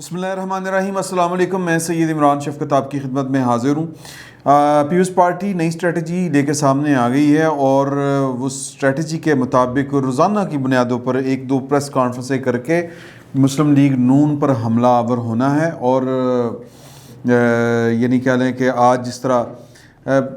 بسم اللہ الرحمن الرحیم۔ السلام علیکم، میں سید عمران شفقت آپ کی خدمت میں حاضر ہوں۔ پیپلز پارٹی نئی اسٹریٹجی لے کے سامنے آ گئی ہے اور وہ اسٹریٹجی کے مطابق روزانہ کی بنیادوں پر ایک دو پریس کانفرنسیں کر کے مسلم لیگ نون پر حملہ آور ہونا ہے۔ اور یعنی کہہ لیں کہ آج جس طرح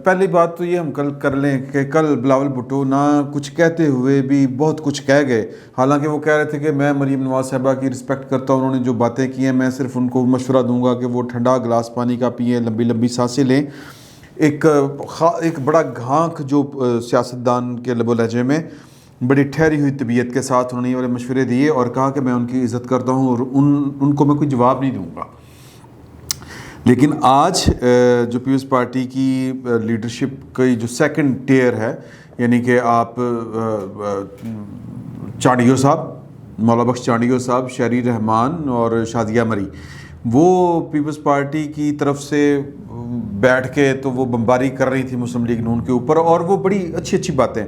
پہلی بات تو یہ ہم کل کر لیں کہ کل بلاول بھٹو نہ کچھ کہتے ہوئے بھی بہت کچھ کہہ گئے، حالانکہ وہ کہہ رہے تھے کہ میں مریم نواز صاحبہ کی رسپیکٹ کرتا ہوں، انہوں نے جو باتیں کی ہیں میں صرف ان کو مشورہ دوں گا کہ وہ ٹھنڈا گلاس پانی کا پئیں، لمبی لمبی سانسیں لیں۔ ایک بڑا گھانک جو سیاستدان کے لب و لہجے میں بڑی ٹھہری ہوئی طبیعت کے ساتھ انہوں نے یہ والے مشورے دیے اور کہا کہ میں ان کی عزت کرتا ہوں اور ان کو میں کوئی جواب نہیں دوں گا۔ لیکن آج جو پیپلز پارٹی کی لیڈرشپ کی جو سیکنڈ ٹیئر ہے، یعنی کہ آپ چانڈیو صاحب، مولا بخش چانڈیو صاحب، شہری رحمان اور شادیہ مری، وہ پیپلز پارٹی کی طرف سے بیٹھ کے تو وہ بمباری کر رہی تھی مسلم لیگ نون کے اوپر، اور وہ بڑی اچھی باتیں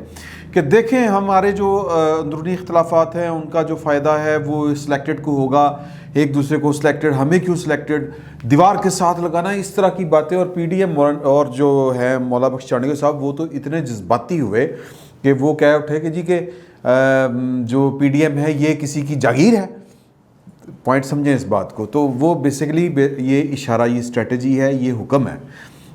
کہ دیکھیں ہمارے جو اندرونی اختلافات ہیں ان کا جو فائدہ ہے وہ سلیکٹڈ کو ہوگا، ایک دوسرے کو سلیکٹڈ، ہمیں کیوں سلیکٹڈ، دیوار کے ساتھ لگانا، اس طرح کی باتیں۔ اور پی ڈی ایم اور جو ہے مولا بخش چانڈیو صاحب وہ تو اتنے جذباتی ہوئے کہ وہ کہہ اٹھے کہ جی کہ جو پی ڈی ایم ہے یہ کسی کی جاگیر ہے۔ پوائنٹ سمجھیں اس بات کو، تو وہ بیسیکلی یہ اشارہ، یہ اسٹریٹجی ہے، یہ حکم ہے،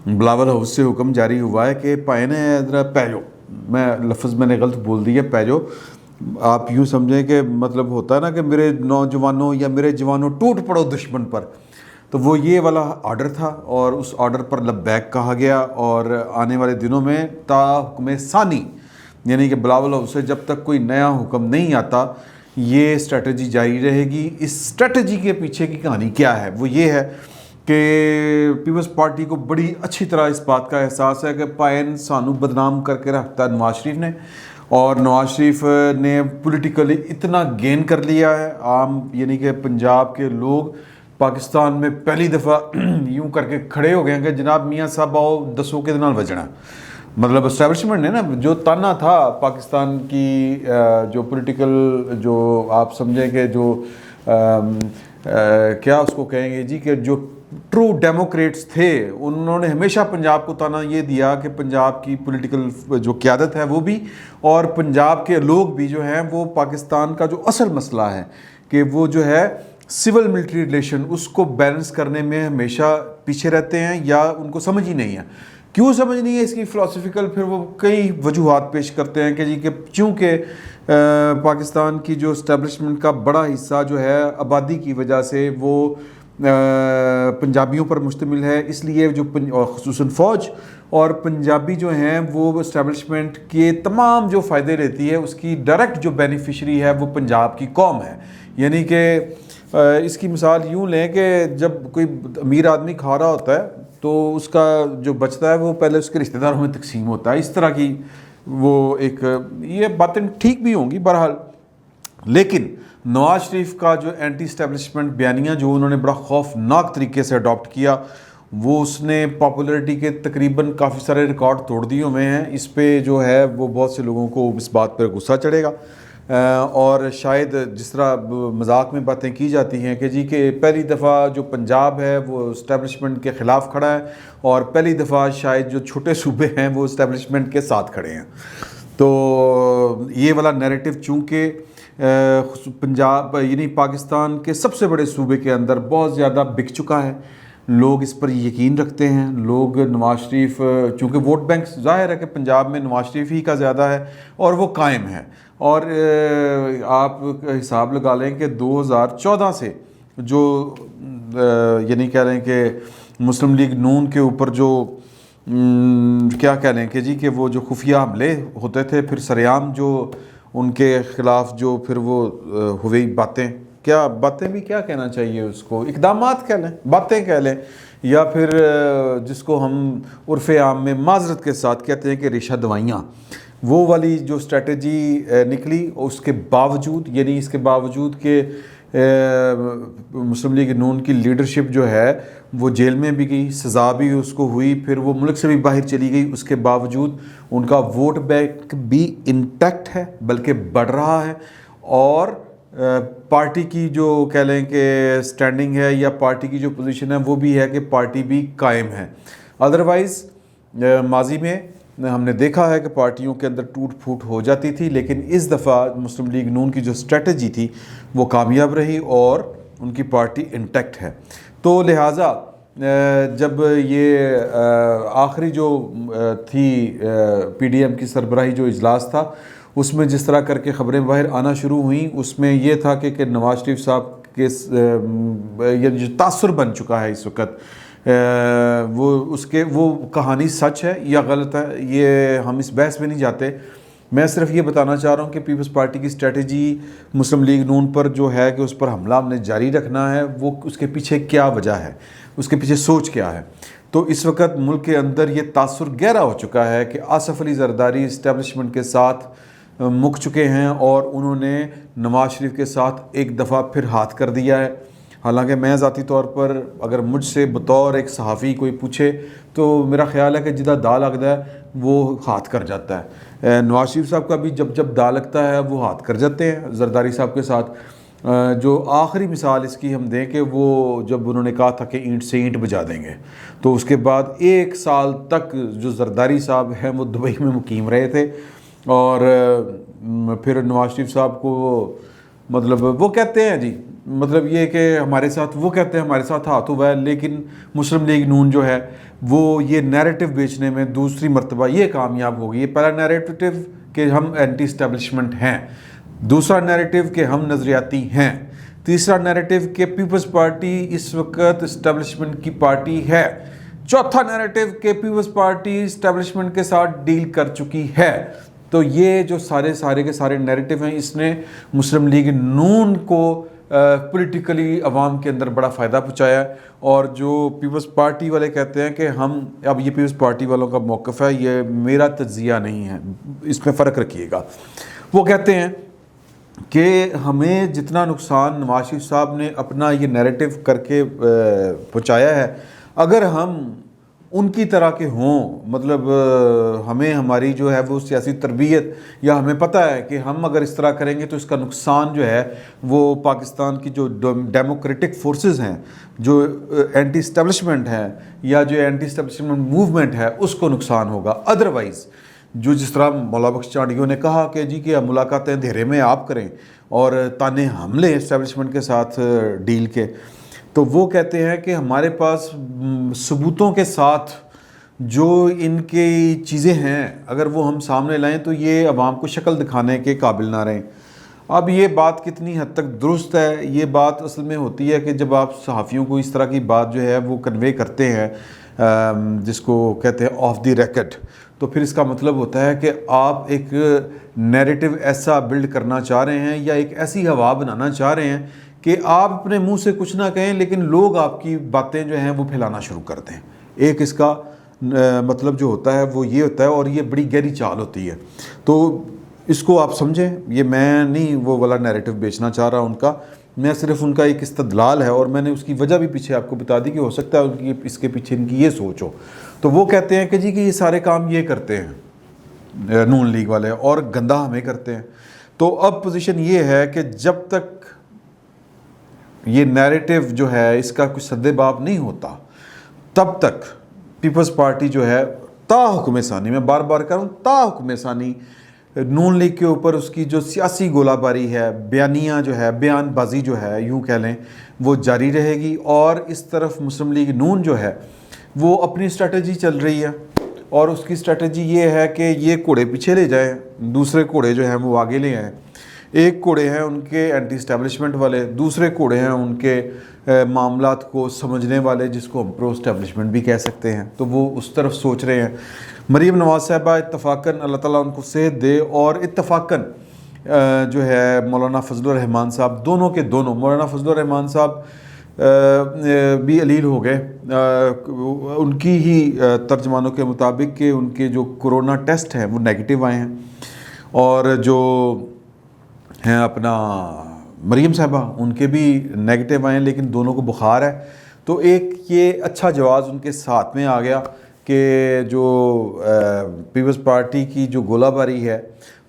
بلاول ہاؤس سے حکم جاری ہوا ہے کہ پائنے ذرا پیجو، میں نے غلط بول دیا پیجو، آپ یوں سمجھیں کہ مطلب ہوتا ہے نا کہ میرے نوجوانوں یا میرے جوانوں ٹوٹ پڑو دشمن پر، تو وہ یہ والا آرڈر تھا اور اس آرڈر پر لبیک کہا گیا۔ اور آنے والے دنوں میں تا حکم ثانی، یعنی کہ بلاول ہاؤس سے جب تک کوئی نیا حکم نہیں آتا یہ اسٹریٹجی جاری رہے گی۔ اس اسٹریٹجی کے پیچھے کی کہانی کیا ہے؟ وہ یہ ہے کہ پیپلز پارٹی کو بڑی اچھی طرح اس بات کا احساس ہے کہ پائن سانو بدنام کر کے رکھتا ہے نواز شریف نے، اور نواز شریف نے پولیٹیکلی اتنا گین کر لیا ہے، عام یعنی کہ پنجاب کے لوگ پاکستان میں پہلی دفعہ یوں کر کے کھڑے ہو گئے ہیں کہ جناب میاں صاحب آؤ دسو کے دنال وجنا، مطلب اسٹیبلشمنٹ نے نا جو تانا تھا پاکستان کی جو پولیٹیکل، جو آپ سمجھیں کہ جو کیا اس کو کہیں گے جی کہ جو ٹرو ڈیموکریٹس تھے، انہوں نے ہمیشہ پنجاب کو تانا یہ دیا کہ پنجاب کی پولیٹیکل جو قیادت ہے وہ بھی اور پنجاب کے لوگ بھی جو ہیں وہ پاکستان کا جو اصل مسئلہ ہے کہ وہ جو ہے سول ملٹری ریلیشن، اس کو بیلنس کرنے میں ہمیشہ پیچھے رہتے ہیں یا ان کو سمجھ ہی نہیں ہے۔ کیوں سمجھ نہیں ہے اس کی فلسفیکل پھر وہ کئی وجوہات پیش کرتے ہیں کہ جی کہ چونکہ پاکستان کی جو اسٹیبلشمنٹ کا بڑا حصہ جو ہے آبادی کی وجہ سے وہ پنجابیوں پر مشتمل ہے، اس لیے جو خصوصاً فوج اور پنجابی جو ہیں وہ اسٹیبلشمنٹ کے تمام جو فائدے لیتی ہے اس کی ڈائریکٹ جو بینیفیشری ہے وہ پنجاب کی قوم ہے۔ یعنی کہ اس کی مثال یوں لیں کہ جب کوئی امیر آدمی کھا رہا ہوتا ہے تو اس کا جو بچتا ہے وہ پہلے اس کے رشتہ داروں میں تقسیم ہوتا ہے، اس طرح کی وہ ایک یہ باتیں ٹھیک بھی ہوں گی بہرحال۔ لیکن نواز شریف کا جو اینٹی اسٹیبلشمنٹ بیانیہ جو انہوں نے بڑا خوفناک طریقے سے اڈاپٹ کیا، وہ اس نے پاپولرٹی کے تقریباً کافی سارے ریکارڈ توڑ دیے ہوئے ہیں۔ اس پہ جو ہے وہ بہت سے لوگوں کو اس بات پر غصہ چڑھے گا، اور شاید جس طرح مذاق میں باتیں کی جاتی ہیں کہ جی کہ پہلی دفعہ جو پنجاب ہے وہ اسٹیبلشمنٹ کے خلاف کھڑا ہے اور پہلی دفعہ شاید جو چھوٹے صوبے ہیں وہ اسٹیبلشمنٹ کے ساتھ کھڑے ہیں، تو یہ والا نیریٹو چونکہ پنجاب یعنی پاکستان کے سب سے بڑے صوبے کے اندر بہت زیادہ بک چکا ہے، لوگ اس پر یقین رکھتے ہیں، لوگ نواز شریف چونکہ ووٹ بینک ظاہر ہے کہ پنجاب میں نواز شریف ہی کا زیادہ ہے اور وہ قائم ہے، اور آپ حساب لگا لیں کہ 2014 سے جو یعنی کہہ رہے ہیں کہ مسلم لیگ نون کے اوپر جو کیا کہہ لیں کہ جی کہ وہ جو خفیہ حملے ہوتے تھے، پھر سریعام جو ان کے خلاف جو پھر وہ ہوئی باتیں بھی کیا کہنا چاہیے اس کو، اقدامات کہہ لیں، باتیں کہہ لیں، یا پھر جس کو ہم عرف عام میں معذرت کے ساتھ کہتے ہیں کہ ریشہ دوائیاں، وہ والی جو اسٹریٹجی نکلی، اس کے باوجود یعنی اس کے باوجود کہ مسلم لیگ نون کی لیڈرشپ جو ہے وہ جیل میں بھی گئی، سزا بھی اس کو ہوئی، پھر وہ ملک سے بھی باہر چلی گئی، اس کے باوجود ان کا ووٹ بینک بھی انٹیکٹ ہے بلکہ بڑھ رہا ہے، اور پارٹی کی جو کہہ لیں کہ سٹینڈنگ ہے یا پارٹی کی جو پوزیشن ہے وہ بھی ہے کہ پارٹی بھی قائم ہے. ادروائز ماضی میں ہم نے دیکھا ہے کہ پارٹیوں کے اندر ٹوٹ پھوٹ ہو جاتی تھی، لیکن اس دفعہ مسلم لیگ نون کی جو اسٹریٹجی تھی وہ کامیاب رہی اور ان کی پارٹی انٹیکٹ ہے. تو لہٰذا جب یہ آخری جو تھی پی ڈی ایم کی سربراہی جو اجلاس تھا اس میں جس طرح کر کے خبریں باہر آنا شروع ہوئیں، اس میں یہ تھا کہ نواز شریف صاحب کے یہ جو تاثر بن چکا ہے اس وقت، وہ کہانی سچ ہے یا غلط ہے، یہ ہم اس بحث میں نہیں جاتے. میں صرف یہ بتانا چاہ رہا ہوں کہ پیپلز پارٹی کی اسٹریٹجی مسلم لیگ نون پر جو ہے کہ اس پر حملہ ہم نے جاری رکھنا ہے، وہ اس کے پیچھے کیا وجہ ہے، اس کے پیچھے سوچ کیا ہے. تو اس وقت ملک کے اندر یہ تاثر گہرا ہو چکا ہے کہ آصف علی زرداری اسٹیبلشمنٹ کے ساتھ مک چکے ہیں اور انہوں نے نواز شریف کے ساتھ ایک دفعہ پھر ہاتھ کر دیا ہے. حالانکہ میں ذاتی طور پر اگر مجھ سے بطور ایک صحافی کوئی پوچھے تو میرا خیال ہے کہ جدہ دا لگتا ہے وہ ہاتھ کر جاتا ہے. نواز شریف صاحب کا بھی جب دا لگتا ہے وہ ہاتھ کر جاتے ہیں زرداری صاحب کے ساتھ. جو آخری مثال اس کی ہم دیں کہ وہ جب انہوں نے کہا تھا کہ اینٹ سے اینٹ بجا دیں گے، تو اس کے بعد 1 سال تک جو زرداری صاحب ہیں وہ دبئی میں مقیم رہے تھے، اور پھر نواز شریف صاحب کو مطلب وہ کہتے ہیں جی مطلب یہ کہ ہمارے ساتھ وہ کہتے ہیں ہمارے ساتھ ہاتھ ہوا ہے، لیکن مسلم لیگ نون جو ہے وہ یہ نیریٹو بیچنے میں دوسری مرتبہ یہ کامیاب ہوگی. یہ پہلا نیریٹو کہ ہم اینٹی اسٹیبلشمنٹ ہیں، دوسرا نیریٹو کہ ہم نظریاتی ہیں، تیسرا نیریٹو کہ پیپلز پارٹی اس وقت اسٹیبلشمنٹ کی پارٹی ہے، چوتھا نیریٹو کہ پیپلز پارٹی اسٹیبلشمنٹ کے ساتھ ڈیل کر چکی ہے. تو یہ جو سارے کے سارے نیریٹو ہیں، اس نے مسلم لیگ نون کو پولیٹیکلی عوام کے اندر بڑا فائدہ پہنچایا ہے. اور جو پیپلز پارٹی والے کہتے ہیں کہ ہم اب یہ پیپلز پارٹی والوں کا موقف ہے، یہ میرا تجزیہ نہیں ہے، اس میں فرق رکھیے گا. وہ کہتے ہیں کہ ہمیں جتنا نقصان نواز شریف صاحب نے اپنا یہ نیریٹو کر کے پہنچایا ہے، اگر ہم ان کی طرح کے ہوں، مطلب ہمیں ہماری جو ہے وہ سیاسی تربیت یا ہمیں پتہ ہے کہ ہم اگر اس طرح کریں گے تو اس کا نقصان جو ہے وہ پاکستان کی جو ڈیموکریٹک فورسز ہیں، جو اینٹی اسٹیبلشمنٹ ہیں یا جو اینٹی اسٹیبلشمنٹ موومنٹ ہے، اس کو نقصان ہوگا. ادروائز جو جس طرح مولا بخش چانڈیوں نے کہا کہ جی کہ ملاقاتیں اندھیرے میں آپ کریں اور تانے حملے اسٹیبلشمنٹ کے ساتھ ڈیل کے، تو وہ کہتے ہیں کہ ہمارے پاس ثبوتوں کے ساتھ جو ان کی چیزیں ہیں اگر وہ ہم سامنے لائیں تو یہ عوام کو شکل دکھانے کے قابل نہ رہیں. اب یہ بات کتنی حد تک درست ہے، یہ بات اصل میں ہوتی ہے کہ جب آپ صحافیوں کو اس طرح کی بات جو ہے وہ کنوے کرتے ہیں جس کو کہتے ہیں آف دی ریکٹ، تو پھر اس کا مطلب ہوتا ہے کہ آپ ایک نیریٹو ایسا بلڈ کرنا چاہ رہے ہیں یا ایک ایسی ہوا بنانا چاہ رہے ہیں کہ آپ اپنے منہ سے کچھ نہ کہیں لیکن لوگ آپ کی باتیں جو ہیں وہ پھیلانا شروع کر دیں. ایک اس کا مطلب جو ہوتا ہے وہ یہ ہوتا ہے، اور یہ بڑی گہری چال ہوتی ہے. تو اس کو آپ سمجھیں، یہ میں نہیں وہ والا نیریٹو بیچنا چاہ رہا ان کا، میں صرف ان کا ایک استدلال ہے، اور میں نے اس کی وجہ بھی پیچھے آپ کو بتا دی کہ ہو سکتا ہے ان کی اس کے پیچھے ان کی یہ سوچ ہو. تو وہ کہتے ہیں کہ جی کہ یہ سارے کام یہ کرتے ہیں نون لیگ والے اور گندہ ہمیں کرتے ہیں. تو اب پوزیشن یہ ہے کہ جب تک یہ نیریٹو جو ہے اس کا کوئی سد باب نہیں ہوتا تب تک پیپلز پارٹی جو ہے تا حکم ثانی، میں بار بار کروں تا حکم ثانی، نون لیگ کے اوپر اس کی جو سیاسی گولہ باری ہے، بیانیہ جو ہے، بیان بازی جو ہے یوں کہہ لیں، وہ جاری رہے گی. اور اس طرف مسلم لیگ نون جو ہے وہ اپنی اسٹریٹجی چل رہی ہے، اور اس کی اسٹریٹجی یہ ہے کہ یہ گھوڑے پیچھے لے جائیں، دوسرے گھوڑے جو ہیں وہ آگے لے آئیں. ایک گھوڑے ہیں ان کے اینٹی اسٹیبلشمنٹ والے، دوسرے گھوڑے ہیں ان کے معاملات کو سمجھنے والے جس کو ہم پرو اسٹیبلشمنٹ بھی کہہ سکتے ہیں. تو وہ اس طرف سوچ رہے ہیں. مریم نواز صاحبہ اتفاقاً اللہ تعالیٰ ان کو صحت دے، اور اتفاقاً جو ہے مولانا فضل الرحمان صاحب، دونوں کے دونوں، مولانا فضل الرحمان صاحب بھی علیل ہو گئے ان کی ہی ترجمانوں کے مطابق کہ ان کے جو کرونا ٹیسٹ ہیں وہ نیگیٹو آئے ہیں، اور جو ہیں اپنا مریم صاحبہ ان کے بھی نیگیٹو آئے ہیں، لیکن دونوں کو بخار ہے. تو ایک یہ اچھا جواز ان کے ساتھ میں آ گیا کہ جو پیپلز پارٹی کی جو گولہ باری ہے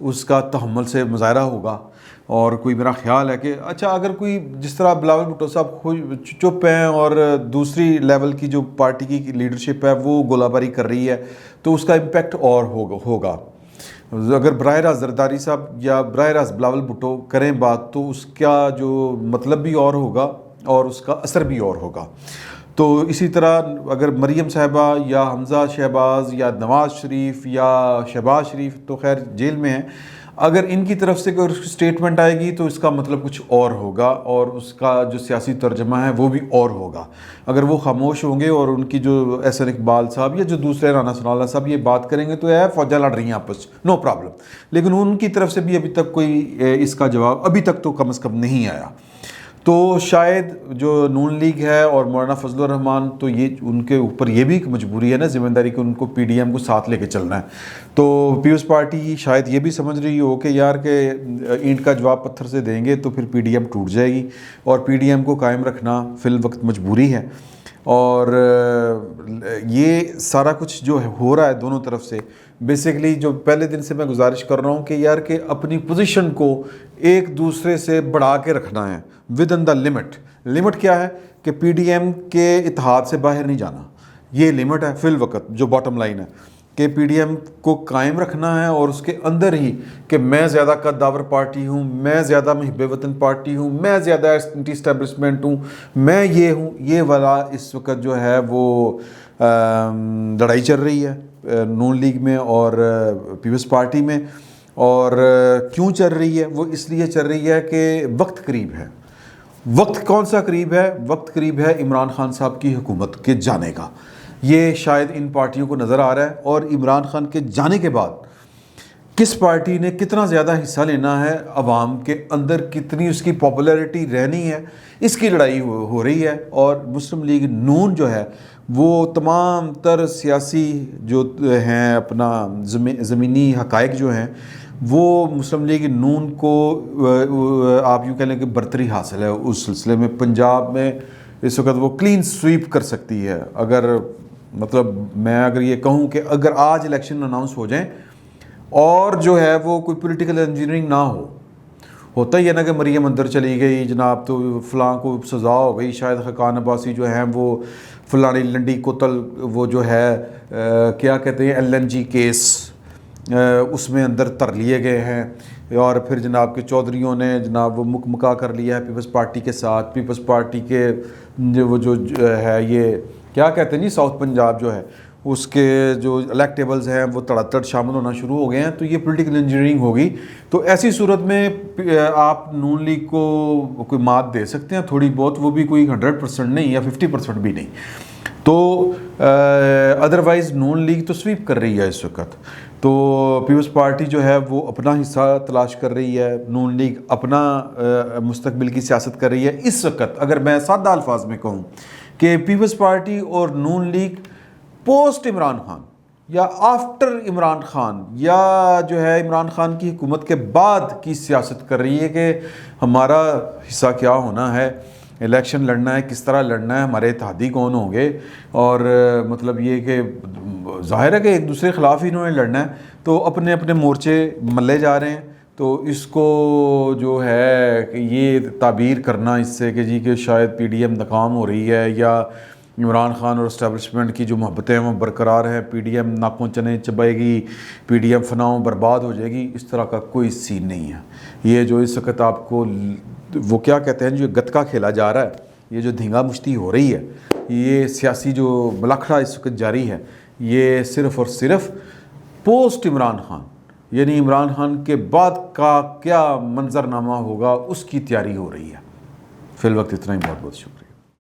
اس کا تحمل سے مظاہرہ ہوگا، اور کوئی میرا خیال ہے کہ اچھا اگر کوئی جس طرح بلاول بھٹو صاحب چپ ہیں اور دوسری لیول کی جو پارٹی کی لیڈرشپ ہے وہ گولہ باری کر رہی ہے تو اس کا امپیکٹ اور ہوگا. اگر براہ راست زرداری صاحب یا براہ راست بلاول بھٹو کریں بات تو اس کا جو مطلب بھی اور ہوگا اور اس کا اثر بھی اور ہوگا. تو اسی طرح اگر مریم صاحبہ یا حمزہ شہباز یا نواز شریف یا شہباز شریف تو خیر جیل میں ہیں, اگر ان کی طرف سے کوئی اسٹیٹمنٹ آئے گی تو اس کا مطلب کچھ اور ہوگا اور اس کا جو سیاسی ترجمہ ہے وہ بھی اور ہوگا. اگر وہ خاموش ہوں گے اور ان کی جو احسن اقبال صاحب یا جو دوسرے رانا ثناء اللہ صاحب یہ بات کریں گے تو فوجیں لڑ رہی ہیں آپس, نو پرابلم, لیکن ان کی طرف سے بھی ابھی تک کوئی اس کا جواب ابھی تک تو کم از کم نہیں آیا. تو شاید جو نون لیگ ہے اور مولانا فضل الرحمان تو یہ ان کے اوپر یہ بھی ایک مجبوری ہے نا ذمہ داری کہ ان کو پی ڈی ایم کو ساتھ لے کے چلنا ہے. تو پیپلز پارٹی شاید یہ بھی سمجھ رہی ہو کہ یار کہ اینٹ کا جواب پتھر سے دیں گے تو پھر پی ڈی ایم ٹوٹ جائے گی, اور پی ڈی ایم کو قائم رکھنا فی الوقت مجبوری ہے. اور یہ سارا کچھ جو ہو رہا ہے دونوں طرف سے بیسیکلی جو پہلے دن سے میں گزارش کر رہا ہوں کہ یار کہ اپنی پوزیشن کو ایک دوسرے سے بڑھا کے رکھنا ہے with in the limit. Limit کیا ہے کہ پی ڈی ایم کے اتحاد سے باہر نہیں جانا, یہ لمٹ ہے فی الوقت جو باٹم لائن ہے کہ پی ڈی ایم کو قائم رکھنا ہے اور اس کے اندر ہی کہ میں زیادہ قداور پارٹی ہوں, میں زیادہ محب وطن پارٹی ہوں, میں زیادہ اینٹی اسٹیبلشمنٹ ہوں, میں یہ ہوں, یہ والا اس وقت جو ہے وہ لڑائی چل رہی ہے نون لیگ میں اور پیپلز پارٹی میں. اور کیوں چل رہی ہے؟ وہ اس لیے چل رہی ہے کہ وقت قریب ہے. وقت کون سا قریب ہے؟ وقت قریب ہے عمران خان صاحب کی حکومت کے جانے کا. یہ شاید ان پارٹیوں کو نظر آ رہا ہے, اور عمران خان کے جانے کے بعد کس پارٹی نے کتنا زیادہ حصہ لینا ہے, عوام کے اندر کتنی اس کی پاپولیرٹی رہنی ہے, اس کی لڑائی ہو رہی ہے. اور مسلم لیگ نون جو ہے وہ تمام تر سیاسی جو ہیں اپنا زمینی حقائق جو ہیں وہ مسلم لیگ نون کو آپ یوں کہہ لیں کہ برتری حاصل ہے اس سلسلے میں. پنجاب میں اس وقت وہ کلین سویپ کر سکتی ہے. اگر مطلب میں اگر یہ کہوں کہ اگر آج الیکشن اناؤنس ہو جائیں اور جو ہے وہ کوئی پولیٹیکل انجینئرنگ نہ ہوتا ہی ہے نا کہ مریم اندر چلی گئی جناب تو فلاں کو سزا ہو گئی, شاید خاقان عباسی جو ہیں وہ فلانی لنڈی کوتل وہ جو ہے کیا کہتے ہیں ایل این جی کیس اس میں اندر تر لیے گئے ہیں, اور پھر جناب کے چودھریوں نے جناب وہ مکمکا کر لیا ہے پیپلز پارٹی کے ساتھ. پیپلز پارٹی کے وہ جو ہے یہ کیا کہتے ہیں جی ساؤتھ پنجاب جو ہے اس کے جو الیکٹیبلز ہیں وہ تڑ شامل ہونا شروع ہو گئے ہیں. تو یہ پولیٹیکل انجینئرنگ ہوگی. تو ایسی صورت میں آپ نون لیگ کو کوئی مات دے سکتے ہیں تھوڑی بہت, وہ بھی کوئی 100% نہیں یا 50% بھی نہیں. تو ادروائز نون لیگ تو سویپ کر رہی ہے اس وقت. تو پیپلز پارٹی جو ہے وہ اپنا حصہ تلاش کر رہی ہے, نون لیگ اپنا مستقبل کی سیاست کر رہی ہے. اس وقت اگر میں سادہ الفاظ میں کہوں کہ پیپلز پارٹی اور نون لیگ پوسٹ عمران خان یا آفٹر عمران خان یا جو ہے عمران خان کی حکومت کے بعد کی سیاست کر رہی ہے کہ ہمارا حصہ کیا ہونا ہے, الیکشن لڑنا ہے, کس طرح لڑنا ہے, ہمارے اتحادی کون ہوں گے. اور مطلب یہ کہ ظاہر ہے کہ ایک دوسرے کے خلاف ہی انہوں نے لڑنا ہے, تو اپنے اپنے مورچے ملے جا رہے ہیں. تو اس کو جو ہے کہ یہ تعبیر کرنا اس سے کہ جی کہ شاید پی ڈی ایم ناکام ہو رہی ہے یا عمران خان اور اسٹیبلشمنٹ کی جو محبتیں وہ برقرار ہیں, پی ڈی ایم ناکوں چنے چبائے گی, پی ڈی ایم فناؤں برباد ہو جائے گی, اس طرح کا کوئی سین نہیں ہے. یہ جو اس وقت آپ کو وہ کیا کہتے ہیں جو گتکا کھیلا جا رہا ہے, یہ جو دھینگا مشتی ہو رہی ہے, یہ سیاسی جو ملاکھڑا اس وقت جاری ہے, یہ صرف اور صرف پوسٹ عمران خان یعنی عمران خان کے بعد کا کیا منظرنامہ ہوگا اس کی تیاری ہو رہی ہے. فی الوقت اتنا ہی, بہت بہت شکریہ.